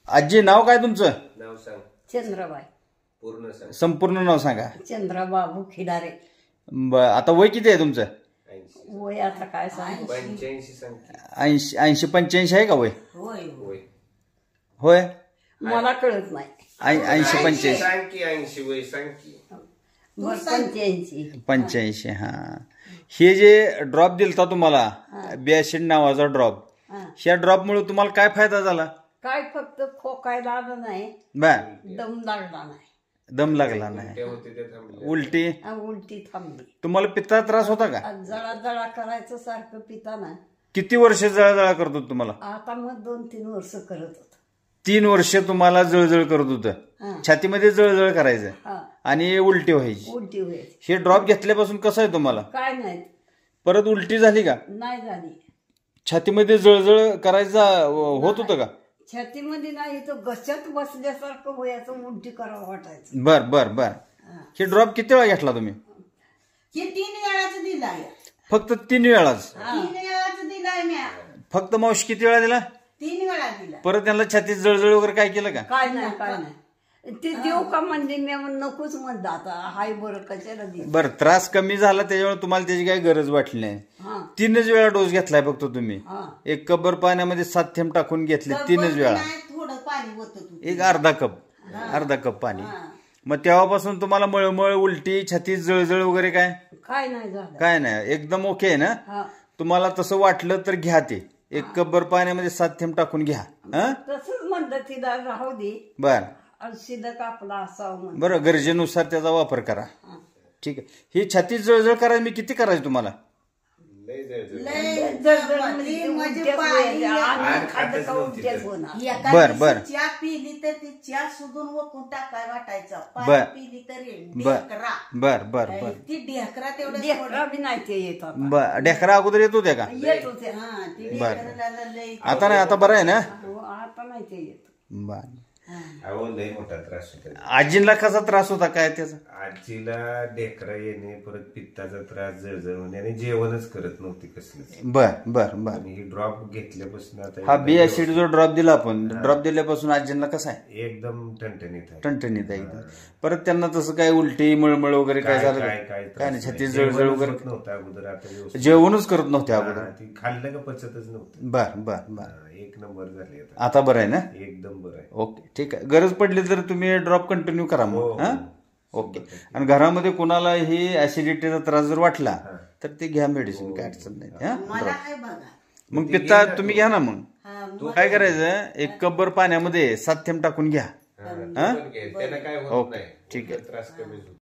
आजी नाव काय तुमचं? नाव सांग. चंद्राबाई. पूर्ण सांग. संपूर्ण नाव सांगा. चंद्राबाबू खिडारे. आता वय किती आहे तुमचं? वय आता काय सांग. 85 सांग. 80 85 आहे का वय? होय होय. होय मला कळत नाही. 80 85 सांग की 80 वय सांग की. 85. 85. हा हे जे ड्रॉप दिलता तुम्हाला बियाशीड नावाचा ड्रॉप, ह्या ड्रॉप मुळे तुम्हाला काय फायदा झाला? काय फक्त खोकायला आलं नाही, बर. दम लागला नाही, दम लागला नाही, उलटी उलटी थांबली. तुम्हाला पित्ताचा त्रास होता का? जळा जळा करायचं सारखं पिताना. किती वर्ष जळजळ करत होत तुम्हाला? आता मग 2-3 वर्ष करत होत. 3 वर्ष तुम्हाला जळजळ करत होतं, छातीमध्ये जळजळ करायचं आणि उलटी व्हायची. उलटी व्हायची. हे ड्रॉप घेतल्यापासून कसं आहे तुम्हाला? काय नाही. परत उलटी झाली का? नाही झाली. छातीमध्ये जळजळ करायचा होत होतं का? छातीमध्ये नाही, तो घशात बसल्यासारखं व्हायचं, उलटी करावं वाटायचं. बर बर बर. हे ड्रॉप किती वेळा घेतला तुम्ही? हे 3 वेळाच दिलाय. फक्त 3 वेळाच? 3 वेळाच दिलाय मी. फक्त मावशी किती वेळा दिला? 3 वेळा दिला. परत त्यांना छातीत जळजळ वगैरे काय केलं का? काय नाही काय नाही. ते देऊ का म्हणजे मी नकोच म्हणलं. आता हाय बरं कशाला दे. बर, त्रास कमी झाला त्याच्यामुळे तुम्हाला त्याची काही गरज वाटली नाही. 3च वेळा डोस घेतलाय फक्त तुम्ही. 1 कप पाण्यामध्ये 7 थेंब टाकून घेतले 3च वेळा. थोडं पाणी होतं. एक अर्धा कप पाणी. मग तेव्हापासून तुम्हाला मळमळ, उलटी, छातीत जळजळ वगैरे काय काय नाही झालं? काय नाही, एकदम ओके आहे ना? तुम्हाला तसं वाटलं तर घ्या ते. 1 कप पाण्यामध्ये 7 थेंब टाकून घ्या. तसंच म्हणलं तिला राहू दे. बर. शिदक आपला असावं. बरं, गरजेनुसार त्याचा वापर करा. ठीक आहे. ही छातीत जळजळ करायला मी किती करायची तुम्हाला? बर बर. चहा पिली तर ती चहा सुधून वकून टाकाय वाटायचं. पाणी पिली तर बर बर बर. ती ढेकरा तेवढं बी नाही ते येत. बर, ढेकरा अगोदर येत होत्या का? येत होते. बर. आता नाही, आता बरं आहे ना? आता नाही ते येत. बर. लय मोठा त्रास होता. आजीला कसा त्रास होता काय त्याचा? आजीला ढेकरा येणे, परत पित्ताचा त्रास, जळजळ होणे आणि जेवणच करत नव्हती कसलंच. बर बर बर. आणि ही ड्रॉप घेतल्यापासून आता हा बी ऍसिड जो ड्रॉप दिला आपण, ड्रॉप दिल्यापासून आजींना कसा आहे? एकदम टणटणीत आहे. टणटणीत आहे एकदम. परत त्यांना तसं काय उलटी, मळमळ वगैरे काय झालं? काय नाही, छातीत जळजळ वगैरे नव्हतं अगोदर. आता जेवणच करत नव्हते अगोदर. ती खाल्लं का पचतच नव्हतं. बर बर बर. 1 नंबर झाले आता बरं आहे ना? एकदम बरं आहे. ओके, ठीक आहे. गरज पडली तर तुम्ही ड्रॉप कंटिन्यू करा मग. ओके. आणि घरामध्ये कोणाला ही ऍसिडिटीचा त्रास जर वाटला तर ते घ्या मेडिसिन, काय अडचण नाही. मग पित्ता तुम्ही घ्या ना. मग काय करायचं, 1 कप पाण्यामध्ये 7 थेंब टाकून घ्या. त्याला काय होत नाही, ठीक आहे. त्रास कमी.